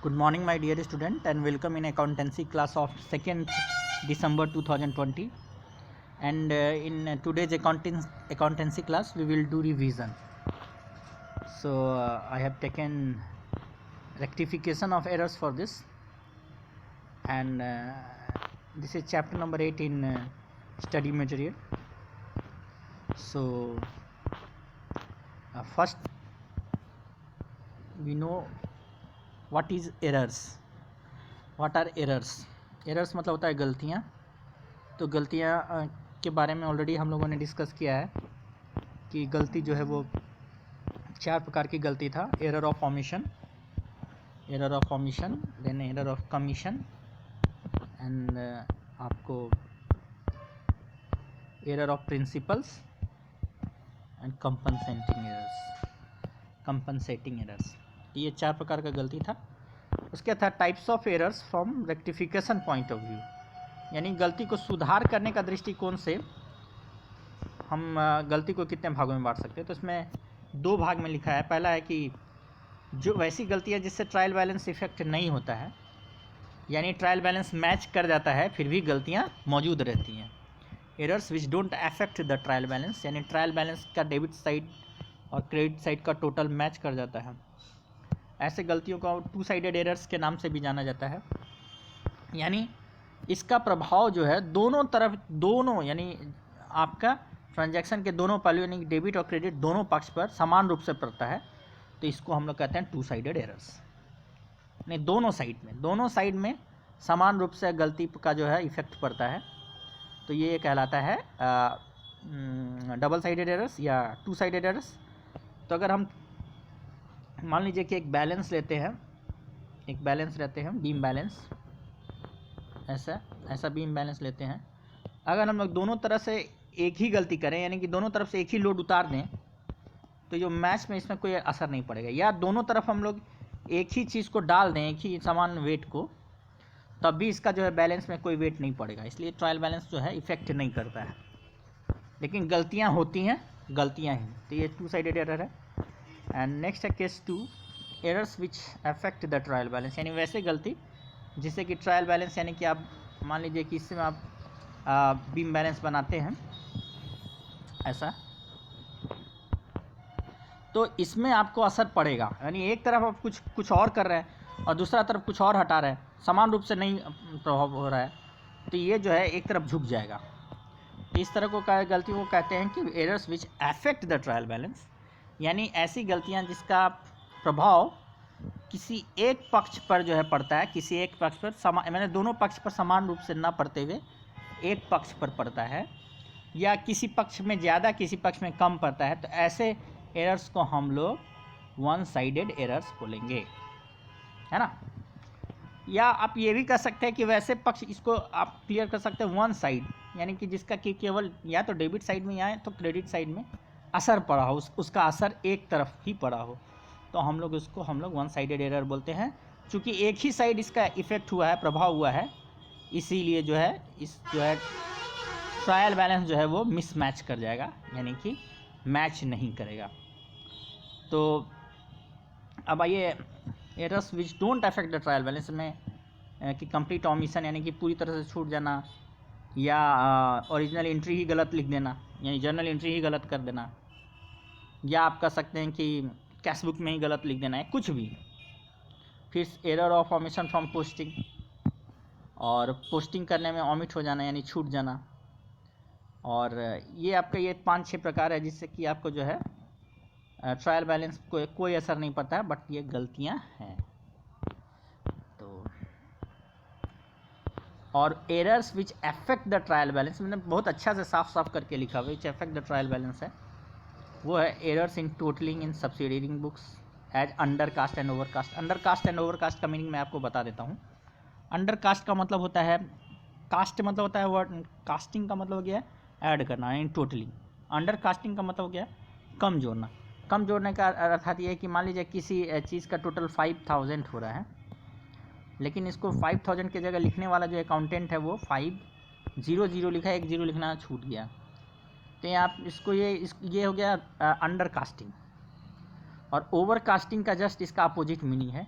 Good morning, my dear student, and welcome in accountancy class of 2nd December 2020. And in today's accountancy class, we will do revision. So I have taken rectification of errors for this, and this is chapter number 8 in study material. So first we know what is errors. What are errors? Errors मतलब होता है गलतियाँ. तो गलतियाँ के बारे में already हम लोगों ने डिस्कस किया है कि गलती जो है वो 4 प्रकार की गलती था. Error of omission, then error of commission, and आपको error of principles and compensating errors. ये 4 प्रकार का गलती था. उसके था types of errors from rectification point of view, यानी गलती को सुधार करने का दृष्टिकोण से हम गलती को कितने भागों में बांट सकते हैं. तो इसमें 2 भाग में लिखा है. पहला है कि जो वैसी गलती है जिससे ट्रायल बैलेंस इफेक्ट नहीं होता है, यानी ट्रायल बैलेंस मैच कर जाता है फिर भी गलतियाँ मौजूद रहती हैं. Errors which don't affect the trial balance, यानी ट्रायल बैलेंस का डेबिट साइड और क्रेडिट साइड का टोटल मैच कर जाता है. ऐसे गलतियों को 2 साइडेड एरर्स के नाम से भी जाना जाता है. यानी इसका प्रभाव जो है दोनों यानी आपका ट्रांजैक्शन के दोनों पहलू यानी डेबिट और क्रेडिट दोनों पक्ष पर समान रूप से पड़ता है. तो इसको हम लोग कहते हैं 2 साइडेड एरर्स. नहीं, दोनों साइड में समान रूप से गलती का जो है इफेक्ट पड़ता है. तो ये कहलाता है डबल साइडेड एरर्स या 2 साइडेड एरर्स. तो अगर हम मान लीजिए कि एक बैलेंस लेते हैं, बीम बैलेंस, ऐसा बीम बैलेंस लेते हैं. अगर हम लोग दोनों तरफ से एक ही गलती करें, यानी कि दोनों तरफ से एक ही लोड उतार दें, तो जो मैच में इसमें कोई असर नहीं पड़ेगा. या दोनों तरफ हम लोग एक ही चीज़ को डाल दें, एक ही समान वेट को, तब भी इसका जो है बैलेंस में कोई वेट नहीं पड़ेगा. इसलिए ट्रायल बैलेंस जो है इफेक्ट नहीं करता है. लेकिन गलतियाँ होती हैं, गलतियाँ ही. तो ये 2 साइडेड एरर है. एंड नेक्स्ट है case 2, errors which affect the trial balance, यानी वैसे गलती जिससे कि ट्रायल बैलेंस, यानी कि आप मान लीजिए कि इसमें आप बीम बैलेंस बनाते हैं ऐसा, तो इसमें आपको असर पड़ेगा. यानी एक तरफ आप कुछ और कर रहे हैं और दूसरा तरफ कुछ और हटा रहे हैं, समान रूप से नहीं प्रभाव हो रहा है, तो ये जो है एक तरफ झुक जाएगा. इस तरह को गलती को कहते हैं कि errors which affect the trial balance, यानी ऐसी गलतियां जिसका प्रभाव किसी एक पक्ष पर जो है पड़ता है, किसी एक पक्ष पर मैंने दोनों पक्ष पर समान रूप से ना पड़ते हुए एक पक्ष पर पड़ता है, या किसी पक्ष में ज़्यादा किसी पक्ष में कम पड़ता है. तो ऐसे एरर्स को हम लोग 1 साइडेड एरर्स बोलेंगे, है ना. या आप ये भी कह सकते हैं कि वैसे पक्ष, इसको आप क्लियर कर सकते हैं 1 साइड, यानी कि जिसका कि केवल या तो डेबिट साइड में या तो क्रेडिट साइड में असर पड़ा हो, उसका असर एक तरफ ही पड़ा हो, तो हम लोग उसको 1 साइडेड एरर बोलते हैं. चूँकि एक ही साइड इसका इफेक्ट हुआ है, प्रभाव हुआ है, इसीलिए जो है ट्रायल बैलेंस जो है वो मिसमैच कर जाएगा, यानी कि मैच नहीं करेगा. तो अब आइए errors which don't affect the trial balance में कि कंप्लीट ओमिशन, यानी कि पूरी तरह से छूट जाना, या ओरिजिनल एंट्री ही गलत लिख देना, यानी जर्नल एंट्री ही गलत कर देना, या आप कह सकते हैं कि कैश बुक में ही गलत लिख देना है, कुछ भी. फिर error of omission from posting, और पोस्टिंग करने में ओमिट हो जाना यानी छूट जाना. और ये आपका ये 5-6 प्रकार है जिससे कि आपको जो है ट्रायल बैलेंस को कोई असर नहीं पड़ता है, बट ये गलतियां हैं. तो और errors which affect the trial balance, मैंने बहुत अच्छा से साफ करके लिखा हुआ which affect the trial balance है, वो है errors in totalling in subsidiary books as undercast and overcast. Undercast and overcast का मीनिंग मैं आपको बता देता हूँ. अंडर कास्ट का मतलब होता है, कास्ट मतलब होता है वर्ड, कास्टिंग का मतलब हो गया ऐड करना इन टोटलिंग. अंडर कास्टिंग का मतलब हो गया कम जोड़ना. कम जोड़ने का अर्थात ये है कि मान लीजिए किसी चीज़ का टोटल 5000 हो रहा है, लेकिन इसको 5000 की जगह लिखने वाला जो अकाउंटेंट है वो 500 लिखा है, 1 0 लिखना छूट गया. तो आप इसको ये हो गया अंडर कास्टिंग. और ओवर कास्टिंग का जस्ट इसका अपोजिट मीनिंग है.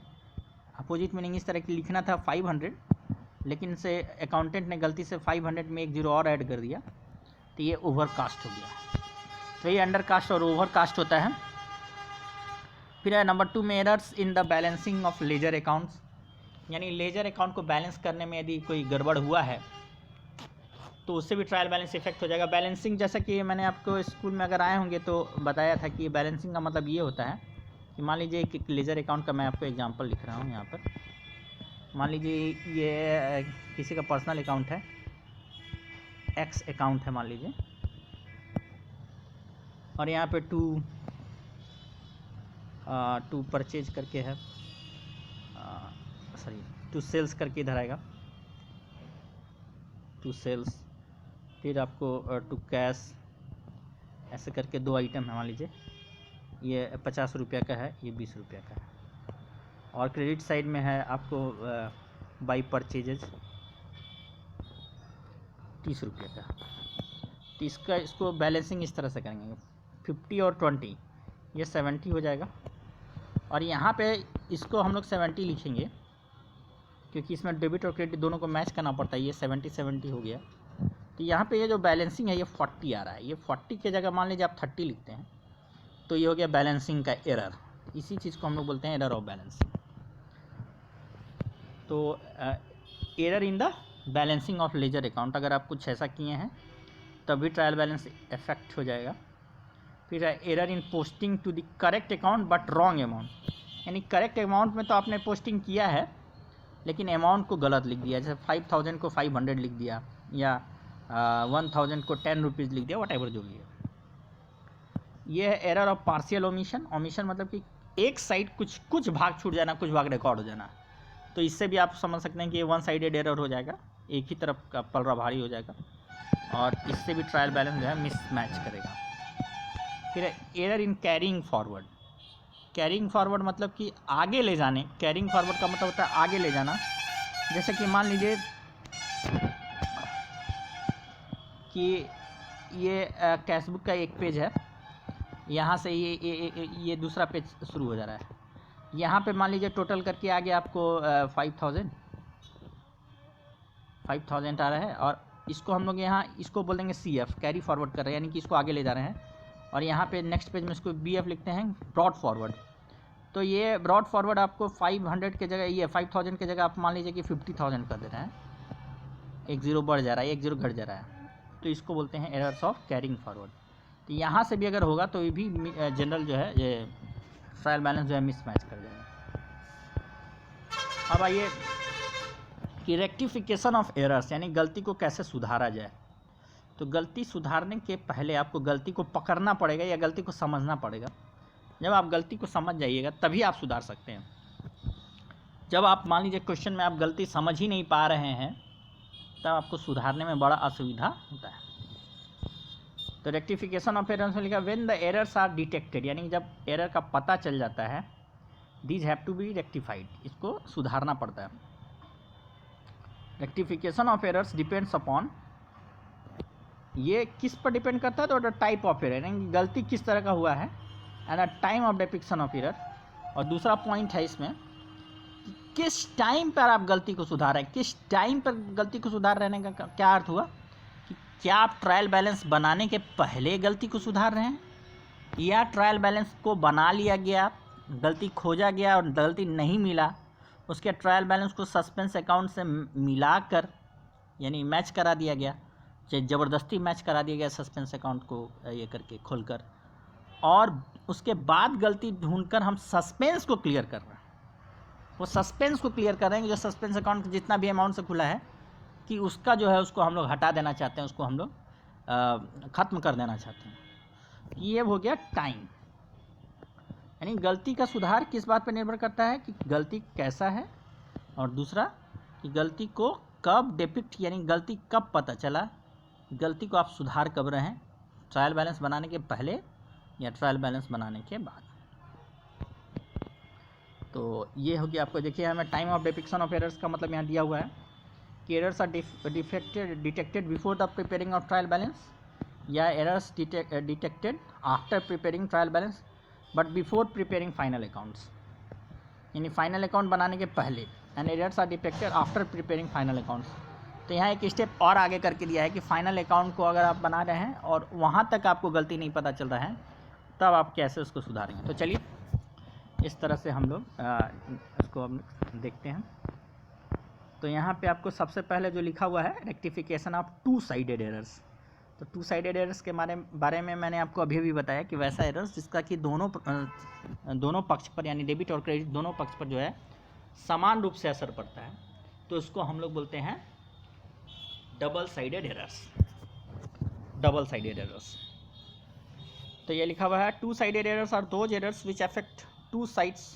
अपोजिट मीनिंग इस तरह की लिखना था 500, लेकिन से अकाउंटेंट ने गलती से 500 में एक जीरो और ऐड कर दिया, तो ये ओवरकास्ट हो गया। तो ये अंडरकास्ट और ओवरकास्ट होता है। फिर है नंबर 2 में errors in the balancing of ledger accounts, यानी लेजर अकाउंट को बैलेंस करने में यदि कोई गड़बड़ हुआ है तो उससे भी ट्रायल बैलेंस इफेक्ट हो जाएगा। बैलेंसिंग जैसा कि मैंने आपको स्कूल में अगर आए होंगे तो बताया था कि बैलेंसिंग का मतलब ये होता है कि मान लीजिए एक लेजर अकाउंट का मैं आपको एग्जांपल लिख रहा हूँ यहाँ पर। मान लीजिए ये किसी का पर्सनल अकाउंट है, एक्स अकाउंट है मान लीजिए, और यहाँ पे टू परचेज करके है, सॉरी टू सेल्स करके इधर आएगा, टू सेल्स, फिर आपको टू कैश, ऐसे करके 2 आइटम है मान लीजिए, ये 50 रुपये का है, ये 20 रुपये का है। और क्रेडिट साइड में है आपको बाई परचेजेज 30 रुपये का। तो इसको बैलेंसिंग इस तरह से करेंगे, 50 और 20 ये 70 हो जाएगा। और यहाँ पे इसको हम लोग 70 लिखेंगे क्योंकि इसमें डेबिट और क्रेडिट दोनों को मैच करना पड़ता है। ये 70 हो गया। तो यहाँ पे ये जो बैलेंसिंग है ये 40 आ रहा है। ये 40 की जगह मान लीजिए आप 30 लिखते हैं तो ये हो गया बैलेंसिंग का एरर। इसी चीज़ को हम लोग बोलते हैं एरर ऑफ बैलेंसिंग। तो error in the balancing of ledger account, अगर आप कुछ ऐसा किए हैं तभी ट्रायल बैलेंस इफेक्ट हो जाएगा। फिर error in posting to the correct account but wrong amount, यानी करेक्ट अमाउंट में तो आपने पोस्टिंग किया है लेकिन अमाउंट को गलत लिख दिया, जैसे 5000 को 500 लिख दिया या 1000 को 10 रुपीज़ लिख दिया, वट एवर जो भी है। ये है error of partial omission. Omission मतलब कि एक साइड कुछ भाग छूट जाना, कुछ भाग रिकॉर्ड हो जाना। तो इससे भी आप समझ सकते हैं कि ये वन साइडेड एरर हो जाएगा, एक ही तरफ का पलड़ा भारी हो जाएगा और इससे भी ट्रायल बैलेंस जो है मिसमैच करेगा। फिर error in carrying forward. Carrying forward मतलब कि आगे ले जाने, कैरिंग फॉरवर्ड का मतलब होता है आगे ले जाना। जैसे कि मान लीजिए कि ये कैशबुक का एक पेज है, यहाँ से ये दूसरा पेज शुरू हो जा रहा है। यहाँ पे मान लीजिए टोटल करके आ गया आपको 5000 आ रहा है और इसको हम लोग यहाँ इसको बोल देंगे CF, कैरी फॉरवर्ड कर रहे हैं, यानी कि इसको आगे ले जा रहे हैं। और यहाँ पे नेक्स्ट पेज में इसको BF लिखते हैं, ब्रॉड फॉरवर्ड। तो ये ब्रॉड फॉरवर्ड आपको 500 के जगह, ये 5000 के जगह आप मान लीजिए कि 50,000 कर दे रहे हैं, एक जीरो बढ़ जा रहा है, एक जीरो घट जा रहा है, तो इसको बोलते हैं एरर्स ऑफ कैरिंग फॉरवर्ड। तो यहाँ से भी अगर होगा तो ये भी जनरल जो है ये ट्रायल बैलेंस जो है मिसमैच कर जाएगा। अब आइए कि रेक्टिफिकेशन ऑफ एरर्स, यानी गलती को कैसे सुधारा जाए। तो गलती सुधारने के पहले आपको गलती को पकड़ना पड़ेगा या गलती को समझना पड़ेगा। जब आप गलती को समझ जाइएगा तभी आप सुधार सकते हैं। जब आप मान लीजिए क्वेश्चन में आप गलती समझ ही नहीं पा रहे हैं तब आपको सुधारने में बड़ा असुविधा होता है। तो रेक्टिफिकेशन ऑफ एरर्स में लिखा when the errors are detected, यानी जब एरर का पता चल जाता है, these have to be rectified, इसको सुधारना पड़ता है। Rectification of errors depends upon, ये किस पर डिपेंड करता है, तो द टाइप ऑफ एरर, यानी गलती किस तरह का हुआ है, and the time of depiction of error. और दूसरा पॉइंट है इसमें किस टाइम पर आप गलती को सुधार रहे हैं। किस टाइम पर गलती को सुधार रहने का क्या अर्थ हुआ कि क्या आप ट्रायल बैलेंस बनाने के पहले गलती को सुधार रहे हैं या ट्रायल बैलेंस को बना लिया गया, गलती खोजा गया और गलती नहीं मिला, उसके ट्रायल बैलेंस को सस्पेंस अकाउंट से मिलाकर यानी मैच करा दिया गया, चाहे ज़बरदस्ती मैच करा दिया गया सस्पेंस अकाउंट को ये करके खोलकर, और उसके बाद गलती ढूंढकर हम सस्पेंस को क्लियर कर रहे हैं। वो सस्पेंस को क्लियर कर रहे हैं, जो सस्पेंस अकाउंट जितना भी अमाउंट से खुला है कि उसका जो है उसको हम लोग हटा देना चाहते हैं, उसको हम लोग ख़त्म कर देना चाहते हैं। ये हो गया टाइम, यानी गलती का सुधार किस बात पर निर्भर करता है कि गलती कैसा है, और दूसरा कि गलती को कब डिपिक्ट, यानी गलती कब पता चला, गलती को आप सुधार कब रहे हैं, ट्रायल बैलेंस बनाने के पहले या ट्रायल बैलेंस बनाने के बाद। तो ये हो गया आपको। देखिए हमें time of depiction of errors का मतलब यहाँ दिया हुआ है कि errors are detected before the preparing of trial balance, या errors detected after preparing trial balance but before preparing final accounts. यानी फाइनल अकाउंट बनाने के पहले, and errors are detected after preparing final accounts. तो यहाँ एक स्टेप और आगे करके दिया है कि फाइनल अकाउंट को अगर आप बना रहे हैं और वहाँ तक आपको गलती नहीं पता चल रहा है, तब आप कैसे उसको सुधारेंगे। तो चलिए इस तरह से हम लोग इसको हम देखते हैं। तो यहाँ पे आपको सबसे पहले जो लिखा हुआ है rectification of to sided errors. तो टू साइडेड एरर्स के बारे में मैंने आपको अभी भी बताया कि वैसा एरर्स जिसका कि दोनों पक्ष पर, यानी डेबिट और क्रेडिट दोनों पक्ष पर जो है समान रूप से असर पड़ता है, तो उसको हम लोग बोलते हैं double sided errors. Double sided errors. तो ये लिखा हुआ है two sided errors are those errors which affect two sides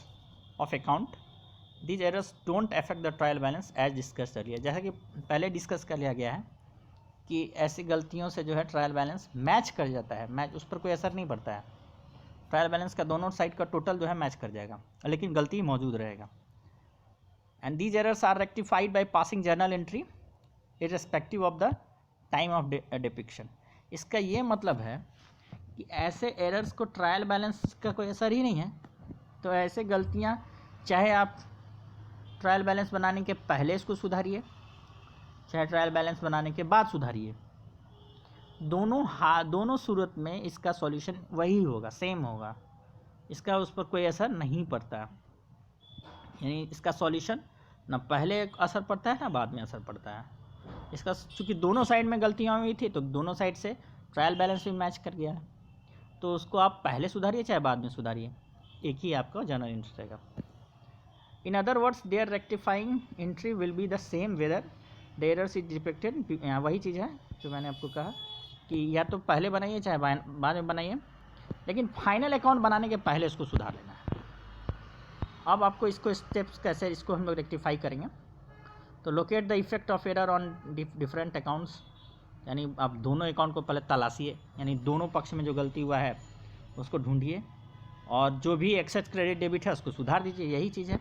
of account. These errors don't affect the trial balance as discuss earlier. जैसा कि पहले डिस्कस कर लिया गया है कि ऐसी गलतियों से जो है ट्रायल बैलेंस मैच कर जाता है, मैच उस पर कोई असर नहीं पड़ता है। ट्रायल बैलेंस का दोनों साइड का टोटल जो है मैच कर जाएगा, लेकिन गलती मौजूद रहेगा। And these errors are rectified by passing journal entry irrespective of the time of depiction. इसका ये मतलब है कि ऐसे एरर्स को ट्रायल बैलेंस का कोई असर ही नहीं है। तो ऐसे गलतियाँ चाहे आप ट्रायल बैलेंस बनाने के पहले इसको सुधारिए, चाहे ट्रायल बैलेंस बनाने के बाद सुधारिए, दोनों सूरत में इसका सॉल्यूशन वही होगा, सेम होगा। इसका उस पर कोई असर नहीं पड़ता, यानी इसका सॉल्यूशन ना पहले असर पड़ता है ना बाद में असर पड़ता है। इसका चूँकि दोनों साइड में गलतियाँ हुई थी तो दोनों साइड से ट्रायल बैलेंस भी मैच कर गया है, तो उसको आप पहले सुधारिए चाहे बाद में सुधारिए, एक ही आपका जर्नल एंट्री रहेगा। In other words their rectifying entry will be the same whether the errors is detected. वही चीज़ है जो मैंने आपको कहा कि या तो पहले बनाइए चाहे बाद में बनाइए, लेकिन फाइनल अकाउंट बनाने के पहले इसको सुधार लेना है। अब आपको इसको स्टेप्स कैसे इसको हम लोग रेक्टिफाई करेंगे। तो locate the effect of error on different accounts, यानी आप दोनों अकाउंट को पहले तलाशिए, यानी दोनों पक्ष में जो गलती हुआ है उसको ढूंढिए और जो भी एक्सेस क्रेडिट डेबिट है उसको सुधार दीजिए, यही चीज़ है।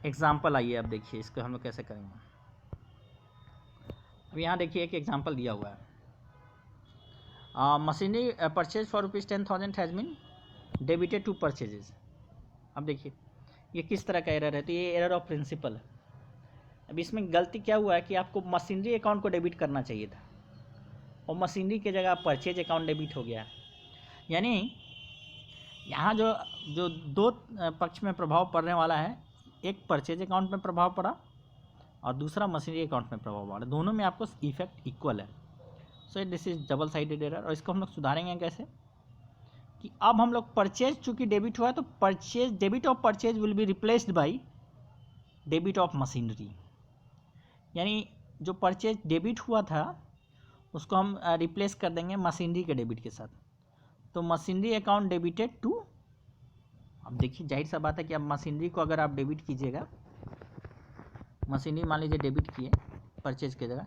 एग्जाम्पल आइए अब देखिए इसको हम लोग कैसे करेंगे। अब यहाँ देखिए एक एग्जाम्पल दिया हुआ है, machinery purchase for ₹10,000 has been debited to purchases. अब देखिए ये किस तरह का एरर है, तो ये एरर ऑफ प्रिंसिपल है। अब इसमें गलती क्या हुआ है कि आपको मशीनरी अकाउंट को डेबिट करना चाहिए था और मशीनरी की जगह परचेज अकाउंट डेबिट हो गया। यानी यहाँ जो दो पक्ष में प्रभाव पड़ने वाला है, एक परचेज अकाउंट में प्रभाव पड़ा और दूसरा मशीनरी अकाउंट में प्रभाव पड़ा, दोनों में आपको इफेक्ट इक्वल है। So this is double sided error. और इसको हम लोग सुधारेंगे कैसे कि अब हम लोग परचेज चूँकि डेबिट हुआ है तो purchase debit of purchase will be replaced by debit of machinery. यानी जो परचेज डेबिट हुआ था उसको हम रिप्लेस कर देंगे मशीनरी के डेबिट के साथ। तो मशीनरी अकाउंट डेबिटेड टू, अब देखिए जाहिर सा बात है कि अब मशीनरी को अगर आप डेबिट कीजिएगा, मशीनरी मान लीजिए डेबिट किए परचेज की जगह,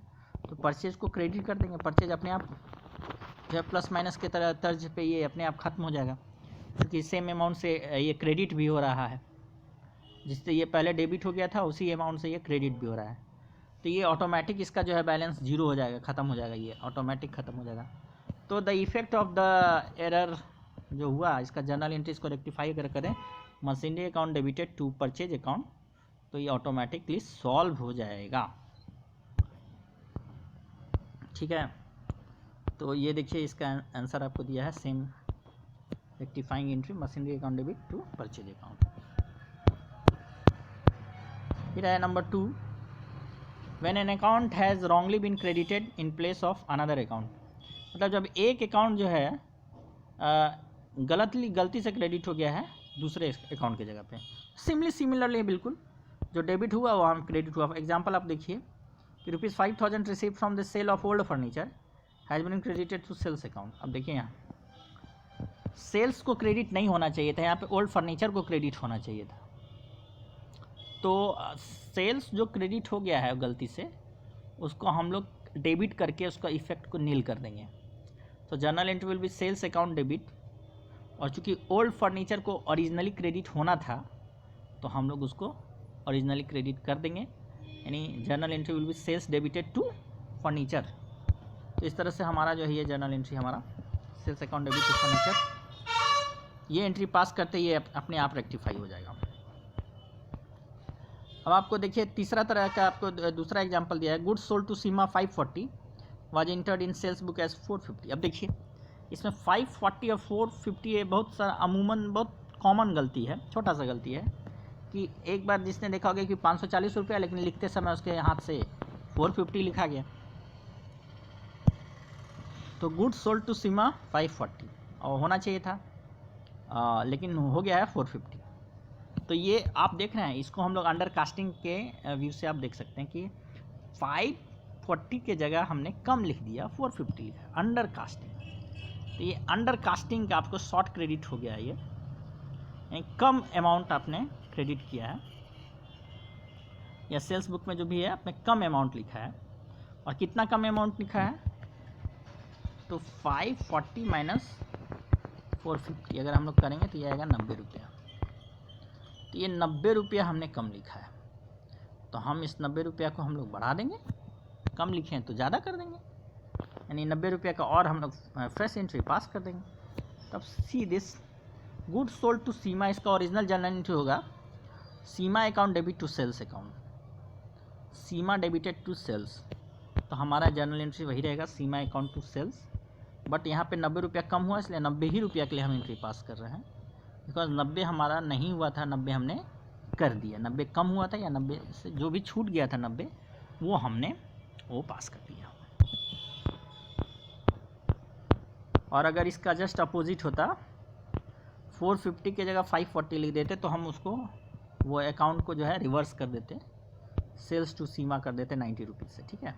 तो परचेज को क्रेडिट कर देंगे। परचेज अपने आप जब प्लस माइनस के तरह तर्ज पे ये अपने आप ख़त्म हो जाएगा, क्योंकि सेम अमाउंट से ये क्रेडिट भी हो रहा है, जिससे ये पहले डेबिट हो गया था उसी अमाउंट से ये क्रेडिट भी हो रहा है। तो ये ऑटोमेटिक इसका जो है बैलेंस जीरो हो जाएगा, ख़त्म हो जाएगा, ये ऑटोमेटिक ख़त्म हो जाएगा। तो the effect of the error जो हुआ इसका जर्नल एंट्रीज को रेक्टिफाई अगर करें machinery account debited to purchase account, तो ये ऑटोमेटिकली सॉल्व हो जाएगा। ठीक है, तो ये देखिए इसका आंसर आपको दिया है same rectifying entry machinery account debit to purchase account. फिर है number 2, when an account has wrongly been credited in place of another account. मतलब जब एक अकाउंट जो है गलती से क्रेडिट हो गया है दूसरे अकाउंट की जगह पे, सिमिलरली बिल्कुल जो डेबिट हुआ वहाँ क्रेडिट हुआ। एग्जांपल आप देखिए कि ₹5,000 receive from the sale of old furniture has been credited to sales account. अब देखिए यहाँ सेल्स को क्रेडिट नहीं होना चाहिए था, यहाँ पे ओल्ड फर्नीचर को क्रेडिट होना चाहिए था। तो सेल्स जो क्रेडिट हो गया है गलती से, उसको हम लोग डेबिट करके उसका इफेक्ट को नील कर देंगे। तो journal entry will be sales account debit, और चूँकि ओल्ड फर्नीचर को ओरिजिनली क्रेडिट होना था तो हम लोग उसको ओरिजिनली क्रेडिट कर देंगे, यानी journal entry will be sales debited to furniture. तो इस तरह से हमारा जो है ये जर्नल एंट्री हमारा sales account debit to furniture, ये एंट्री पास करते ये अपने आप रेक्टिफाई हो जाएगा। अब आपको देखिए तीसरा तरह का आपको दूसरा एग्जांपल दिया है, goods sold to Seema 540 was entered in sales book as 450। अब देखिए इसमें 540 और 450 ये बहुत सारा अमूमन बहुत कॉमन गलती है, छोटा सा गलती है कि एक बार जिसने देखा होगा कि 540 रुपया, लेकिन लिखते समय उसके हाथ से 450 लिखा गया। तो गुड्स सोल्ड टू सीमा 540 और होना चाहिए था, लेकिन हो गया है 450। तो ये आप देख रहे हैं, इसको हम लोग अंडर कास्टिंग के व्यू से आप देख सकते हैं कि 540 के जगह हमने कम लिख दिया, 450 लिखा, अंडर कास्टिंग। तो ये अंडर कास्टिंग का आपको शॉर्ट क्रेडिट हो गया है, ये कम अमाउंट आपने क्रेडिट किया है, या सेल्स बुक में जो भी है आपने कम अमाउंट लिखा है। और कितना कम अमाउंट लिखा है, तो 540 माइनस 450 अगर हम लोग करेंगे तो ये आएगा 90 रुपया। तो ये 90 रुपया हमने कम लिखा है, तो हम इस 90 रुपया को हम लोग बढ़ा देंगे, कम लिखे हैं तो ज़्यादा कर देंगे, यानी 90 रुपया का और हम लोग फ्रेश एंट्री पास कर देंगे। तब see this goods sold to Seema, इसका ओरिजिनल जर्नल एंट्री होगा Seema account debit to sales account, Seema debited to sales. तो हमारा जर्नल एंट्री वही रहेगा, Seema account to sales, but यहाँ पे 90 रुपया कम हुआ इसलिए 90 ही रुपया के लिए हम एंट्री पास कर रहे हैं, बिकॉज 90 हमारा नहीं हुआ था, 90 हमने कर दिया, 90 कम हुआ था या 90 से जो भी छूट गया था 90 वो हमने वो पास कर दिया। और अगर इसका जस्ट अपोजिट होता, 450 की जगह 540 लिख देते तो हम उसको वो अकाउंट को जो है रिवर्स कर देते, सेल्स टू सीमा कर देते 90 रुपीज़ से, ठीक है।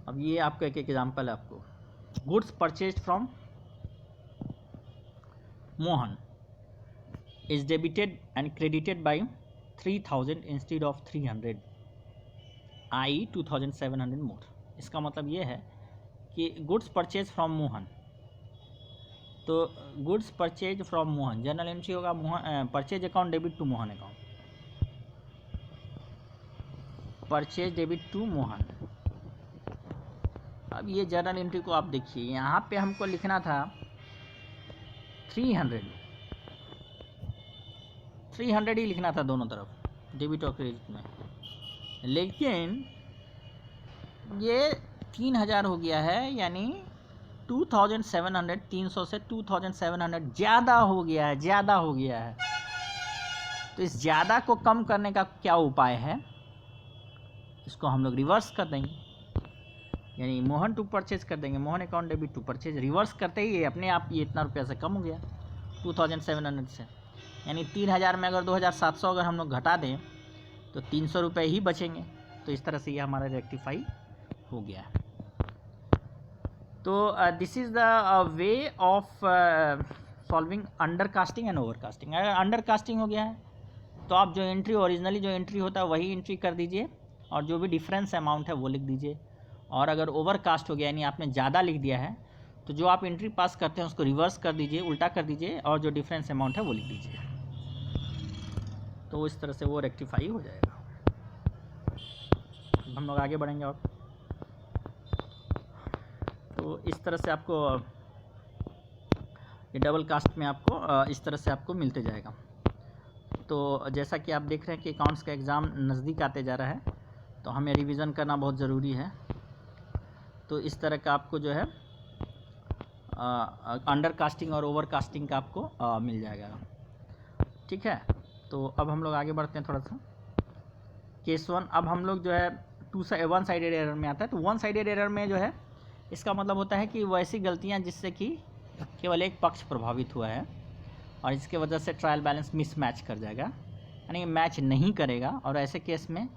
अब ये आपका एक एग्जाम्पल है आपको, goods purchase from Mohan is debited and credited by 3000 instead of 300, i.e. 2700 more। इसका मतलब ये है कि गुड्स परचेज फ्रॉम मोहन, तो goods purchase from Mohan journal entry होगा Mohan purchase account debit to Mohan account, purchase debit to Mohan. अब ये जर्नल एंट्री को आप देखिए, यहाँ पे हमको लिखना था 300 ही लिखना था दोनों तरफ, डेबिट और क्रेडिट में, लेकिन ये 3000 हो गया है, यानी 2700, 300 से 2700 ज़्यादा हो गया है, ज़्यादा हो गया है। तो इस ज़्यादा को कम करने का क्या उपाय है, इसको हम लोग रिवर्स कर देंगे, यानी मोहन टू परचेज कर देंगे, Mohan account debit to purchase, reverse करते ही ये अपने आप ये इतना रुपया से कम हो गया 2700 से, यानी 3000 में अगर 2700 अगर हम लोग घटा दें तो 300 रुपये ही बचेंगे। तो इस तरह से ये हमारा रेक्टिफाई हो गया है। तो this is the way of solving under casting and over casting. अगर अंडर कास्टिंग हो गया है तो आप जो एंट्री ओरिजिनली जो एंट्री होता है वही एंट्री कर दीजिए, और जो भी डिफरेंस अमाउंट है वो लिख दीजिए। और अगर ओवर कास्ट हो गया यानी आपने ज़्यादा लिख दिया है तो जो आप एंट्री पास करते हैं उसको रिवर्स कर दीजिए, उल्टा कर दीजिए, और जो डिफरेंस अमाउंट है वो लिख दीजिए। तो इस तरह से वो रेक्टिफाई हो जाएगा। हम लोग आगे बढ़ेंगे। और तो इस तरह से आपको ये डबल कास्ट में आपको इस तरह से आपको मिलते जाएगा। तो जैसा कि आप देख रहे हैं कि अकाउंट्स का एग्ज़ाम नज़दीक आते जा रहा है, तो हमें रिवीजन करना बहुत ज़रूरी है। तो इस तरह का आपको जो है अंडर कास्टिंग और ओवर कास्टिंग का आपको मिल जाएगा, ठीक है। तो अब हम लोग आगे बढ़ते हैं थोड़ा सा। केस 1, अब हम लोग जो है 1 साइडेड एरर में आता है। तो 1 साइडेड एरर में जो है इसका मतलब होता है कि वो ऐसी गलतियाँ जिससे कि केवल एक पक्ष प्रभावित हुआ है और इसके वजह से ट्रायल बैलेंस मिसमैच कर जाएगा, यानी मैच नहीं करेगा। और ऐसे केस में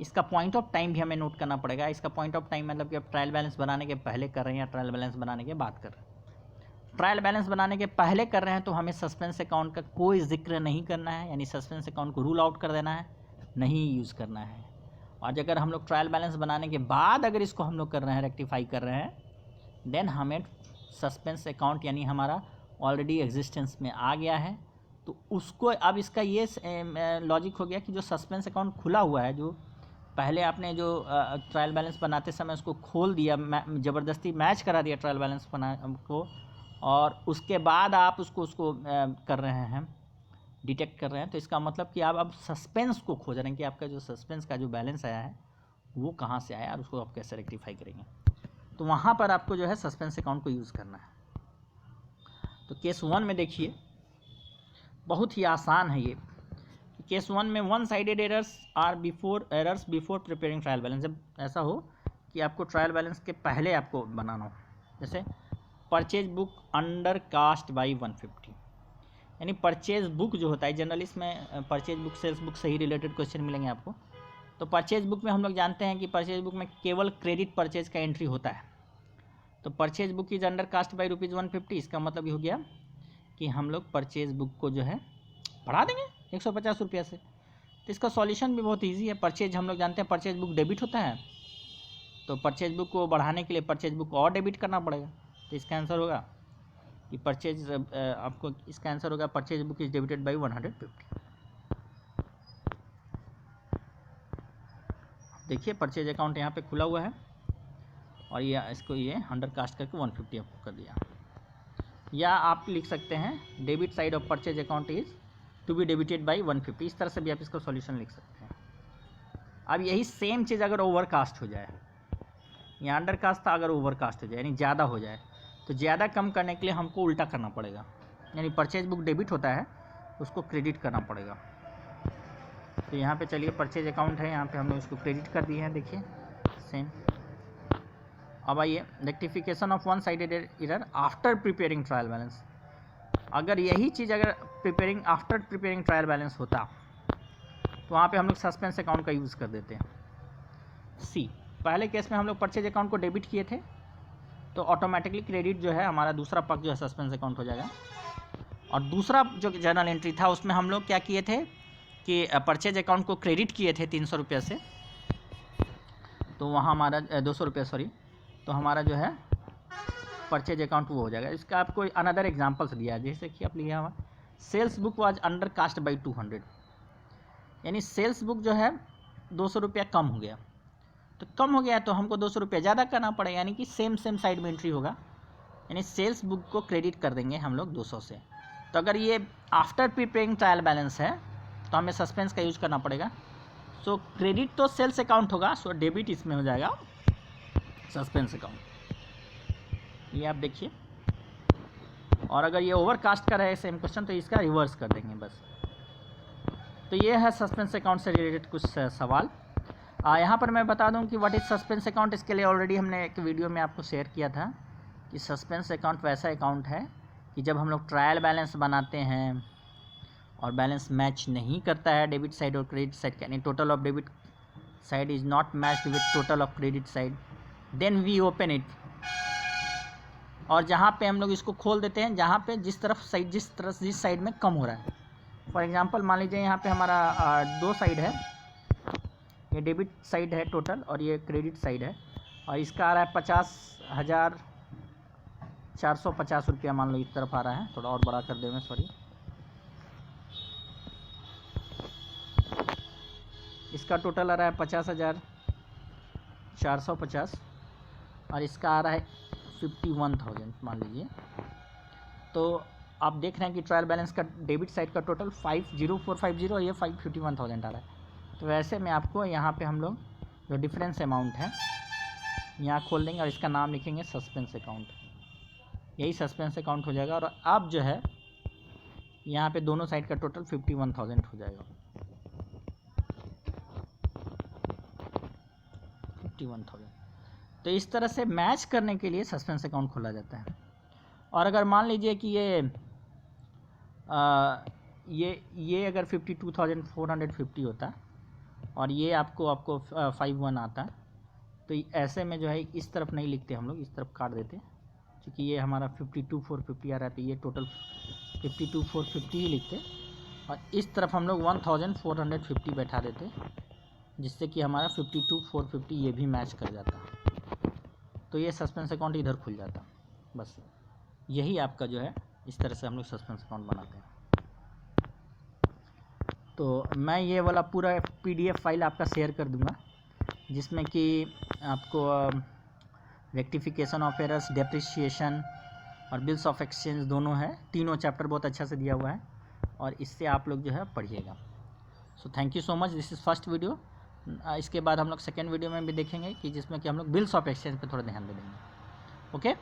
इसका पॉइंट ऑफ टाइम भी हमें नोट करना पड़ेगा। इसका पॉइंट ऑफ टाइम मतलब कि आप ट्रायल बैलेंस बनाने के पहले कर रहे हैं या ट्रायल बैलेंस बनाने के बाद कर रहे हैं। ट्रायल बैलेंस बनाने के पहले कर रहे हैं तो हमें सस्पेंस अकाउंट का कोई जिक्र नहीं करना है, यानी सस्पेंस अकाउंट को रूल आउट कर देना है, नहीं यूज़ करना है। और अगर हम लोग ट्रायल बैलेंस बनाने के बाद अगर इसको हम लोग कर रहे हैं, रेक्टिफाई कर रहे हैं, देन हमें सस्पेंस अकाउंट यानी हमारा ऑलरेडी एग्जिस्टेंस में आ गया है तो उसको, अब इसका ये लॉजिक हो गया कि जो सस्पेंस अकाउंट खुला हुआ है, जो पहले आपने जो ट्रायल बैलेंस बनाते समय उसको खोल दिया, ज़बरदस्ती मैच करा दिया ट्रायल बैलेंस बना को, और उसके बाद आप उसको कर रहे हैं डिटेक्ट कर रहे हैं, तो इसका मतलब कि आप अब सस्पेंस को खोज रहे हैं कि आपका जो सस्पेंस का जो बैलेंस आया है वो कहाँ से आया और उसको आप कैसे रेक्टिफाई करेंगे। तो वहाँ पर आपको जो है सस्पेंस अकाउंट को यूज़ करना है। तो केस 1 में देखिए बहुत ही आसान है ये। केस 1 में one sided errors before preparing trial balance. जब ऐसा हो कि आपको ट्रायल बैलेंस के पहले आपको बनाना हो, जैसे purchase book undercast by 150, यानी परचेज बुक जो होता है, जनरली इसमें परचेज बुक सेल्स बुक से ही रिलेटेड क्वेश्चन मिलेंगे आपको। तो परचेज बुक में हम लोग जानते हैं कि परचेज बुक में केवल क्रेडिट परचेज का एंट्री होता है। तो purchase book is undercast by ₹150, इसका मतलब ये हो गया कि हम लोग परचेज बुक को जो है बढ़ा देंगे 150 रुपया से। तो इसका सॉल्यूशन भी बहुत इजी है। परचेज हम लोग जानते हैं परचेज बुक डेबिट होता है, तो परचेज बुक को बढ़ाने के लिए परचेज बुक को और डेबिट करना पड़ेगा। तो इसका आंसर होगा कि परचेज आपको इसका आंसर होगा purchase book is debited by 150। देखिए परचेज अकाउंट यहाँ पे खुला हुआ है और ये इसको ये अंडर कास्ट करके 150 आपको कर दिया। या आप लिख सकते हैं debit side of purchase account is to be debited by 150, इस तरह से भी आप इसका सॉल्यूशन लिख सकते हैं। अब यही सेम चीज़ अगर ओवरकास्ट हो जाए, यहाँ अंडर कास्ट था, अगर ओवरकास्ट हो जाए यानी ज़्यादा हो जाए, तो ज़्यादा कम करने के लिए हमको उल्टा करना पड़ेगा, यानी परचेज बुक डेबिट होता है उसको क्रेडिट करना पड़ेगा। तो यहाँ पे चलिए परचेज अकाउंट है, यहाँ पे हमने उसको क्रेडिट कर दिए हैं, देखिए सेम। अब आइए rectification of one sided error after preparing trial balance. अगर यही चीज़ अगर आफ्टर प्रिपेयरिंग ट्रायल बैलेंस होता तो वहाँ पे हम लोग सस्पेंस अकाउंट का यूज़ कर देते हैं। सी, पहले केस में हम लोग परचेज अकाउंट को डेबिट किए थे तो ऑटोमेटिकली क्रेडिट जो है हमारा दूसरा पक्ष जो है सस्पेंस अकाउंट हो जाएगा। और दूसरा जो जर्नल एंट्री था उसमें हम लोग क्या किए थे कि परचेज अकाउंट को क्रेडिट किए थे 300 रुपये से, तो वहाँ हमारा 200 रुपये सॉरी, तो हमारा जो है परचेज अकाउंट वो हो जाएगा। इसका आपको अनदर एग्जांपल्स दिया है, जैसे कि आप लिया हुआ sales book was undercast by 200, यानी सेल्स बुक जो है 200 रुपया कम हो गया। तो कम हो गया तो हमको 200 रुपया ज़्यादा करना पड़ेगा, यानी कि सेम साइड में एंट्री होगा, यानी सेल्स बुक को क्रेडिट कर देंगे हम लोग 200 से। तो अगर ये आफ्टर प्रिपेयरिंग ट्रायल बैलेंस है तो हमें सस्पेंस का यूज करना पड़ेगा। सो क्रेडिट तो सेल्स अकाउंट होगा, सो डेबिट इसमें हो जाएगा सस्पेंस अकाउंट। ये आप देखिए, और अगर ये ओवरकास्ट का रहे सेम क्वेश्चन तो इसका रिवर्स कर देंगे बस। तो ये है सस्पेंस अकाउंट से रिलेटेड कुछ सवाल। यहाँ पर मैं बता दूं कि व्हाट इज़ सस्पेंस अकाउंट। इसके लिए ऑलरेडी हमने एक वीडियो में आपको शेयर किया था कि सस्पेंस अकाउंट वैसा अकाउंट है कि जब हम लोग ट्रायल बैलेंस बनाते हैं और बैलेंस मैच नहीं करता है डेबिट साइड और क्रेडिट साइड, यानी total of debit side is not matched with total of credit side, then we open it. और जहाँ पे हम लोग इसको खोल देते हैं जहाँ पे जिस साइड में कम हो रहा है। फॉर एग्जांपल मान लीजिए यहाँ पे हमारा 2 साइड है, ये डेबिट साइड है टोटल और ये क्रेडिट साइड है, और इसका आ रहा है 50,450 रुपया मान लो इस तरफ आ रहा है। थोड़ा और बड़ा कर दे मैं, सॉरी। इसका टोटल आ रहा है 50,450 और इसका आ रहा है 51,000 मान लीजिए। तो आप देख रहे हैं कि ट्रायल बैलेंस का डेबिट साइड का टोटल 50450 और ये 551,000 आ रहा है। तो वैसे में आपको यहाँ पे हम लोग जो डिफरेंस अमाउंट है यहाँ खोल देंगे और इसका नाम लिखेंगे सस्पेंस अकाउंट। यही सस्पेंस अकाउंट हो जाएगा। और अब जो है यहाँ पे दोनों साइड का टोटल 51,000 हो जाएगा, 51,000। तो इस तरह से मैच करने के लिए सस्पेंस अकाउंट खोला जाता है। और अगर मान लीजिए कि ये अगर 52,450 होता और ये आपको 51 आता, तो ऐसे में जो है इस तरफ नहीं लिखते हम लोग, इस तरफ काट देते, क्योंकि ये हमारा 52,450 आ रहा है तो ये टोटल 52,450 ही लिखते, और इस तरफ हम लोग 1,450 बैठा देते, जिससे कि हमारा 52,450 ये भी मैच कर जाता। तो ये सस्पेंस अकाउंट इधर खुल जाता। बस यही आपका जो है इस तरह से हम लोग सस्पेंस अकाउंट बनाते हैं। तो मैं ये वाला पूरा PDF फाइल आपका शेयर कर दूंगा, जिसमें कि आपको रेक्टिफिकेशन ऑफ एरर्स, डेप्रिसिएशन और बिल्स ऑफ एक्सचेंज दोनों है, तीनों चैप्टर बहुत अच्छा से दिया हुआ है। और इससे आप लोग जो है पढ़िएगा। So thank you so much, this is first video. इसके बाद हम लोग सेकेंड वीडियो में भी देखेंगे कि जिसमें कि हम लोग बिल्स ऑफ एक्सचेंज पे थोड़ा ध्यान दे देंगे। ओके।